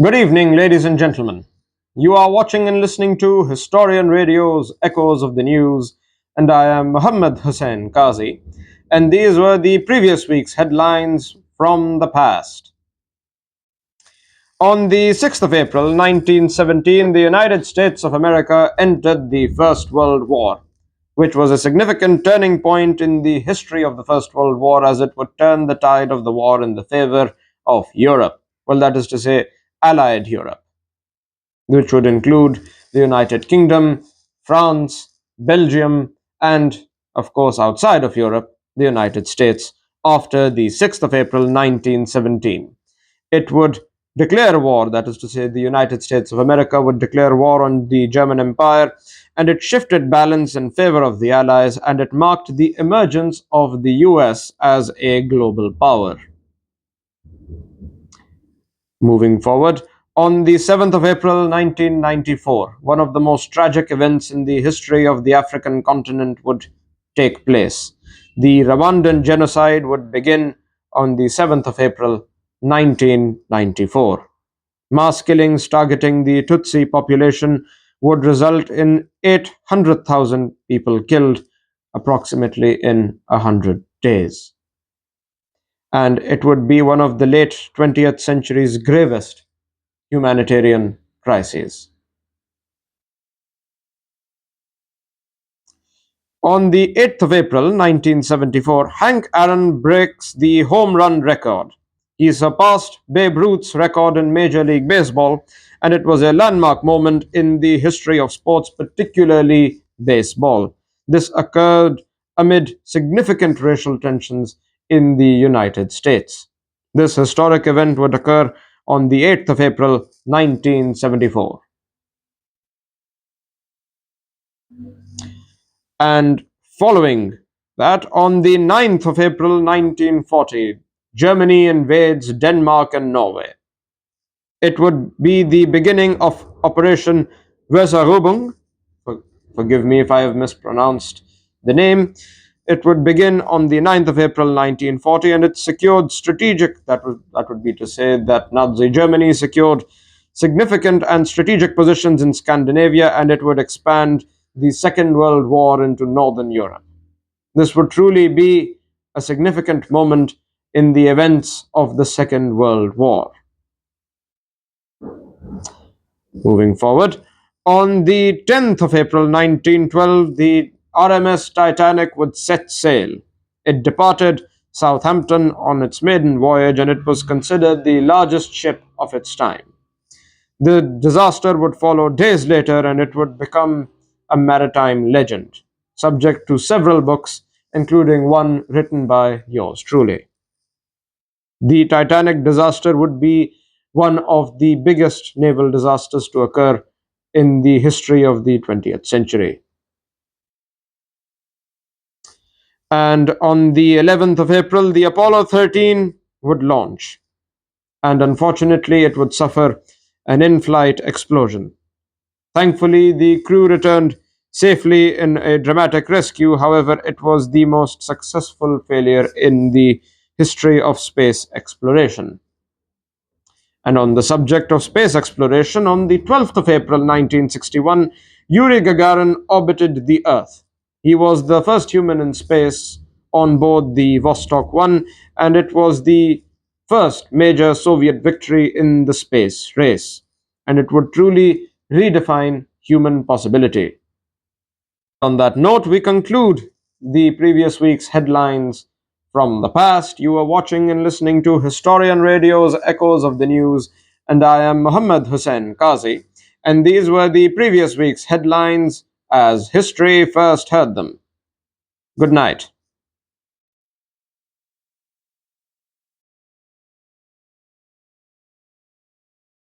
Good evening, ladies and gentlemen. You are watching and listening to Historian Radio's Echoes of the News, and I am Muhammad Hussain Qazi, and these were the previous week's headlines from the past. On the 6th of April 1917, the United States of America entered the First World War, which was a significant turning point in the history of the First World War as it would turn the tide of the war in the favor of Europe. Well, that is to say, Allied Europe, which would include the United Kingdom, France, Belgium, and, of course, outside of Europe, the United States, after the 6th of April 1917. It would declare war, that is to say, the United States of America would declare war on the German Empire, and it shifted balance in favor of the Allies, and it marked the emergence of the US as a global power. Moving forward, on the 7th of April 1994, one of the most tragic events in the history of the African continent would take place. The Rwandan genocide would begin on the 7th of April 1994. Mass killings targeting the Tutsi population would result in 800,000 people killed, approximately in 100 days. And it would be one of the late 20th century's gravest humanitarian crises. On the 8th of April 1974, Hank Aaron breaks the home run record. He surpassed Babe Ruth's record in Major League Baseball, and it was a landmark moment in the history of sports, particularly baseball. This occurred amid significant racial tensions in the United States. This historic event would occur on the 8th of April 1974. And following that, on the 9th of April 1940, Germany invades Denmark and Norway. It would be the beginning of Operation Weserübung. Forgive me if I have mispronounced the name. It would begin on the 9th of April 1940, and it secured that would be to say that Nazi Germany secured significant and strategic positions in Scandinavia, and it would expand the Second World War into Northern Europe. This would truly be a significant moment in the events of the Second World War. Moving forward, on the 10th of April 1912, the RMS Titanic would set sail. It departed Southampton on its maiden voyage, and it was considered the largest ship of its time. The disaster would follow days later, and it would become a maritime legend, subject to several books, including one written by yours truly. The Titanic disaster would be one of the biggest naval disasters to occur in the history of the 20th century. And on the 11th of April, the Apollo 13 would launch. And unfortunately, it would suffer an in-flight explosion. Thankfully, the crew returned safely in a dramatic rescue. However, it was the most successful failure in the history of space exploration. And on the subject of space exploration, on the 12th of April 1961, Yuri Gagarin orbited the Earth. He was the first human in space on board the Vostok 1, and it was the first major Soviet victory in the space race, and it would truly redefine human possibility. On that note, we conclude the previous week's headlines from the past. You are watching and listening to Historian Radio's Echoes of the News, and I am Muhammad Hussain Qazi, and these were the previous week's headlines as history first heard them. Good night.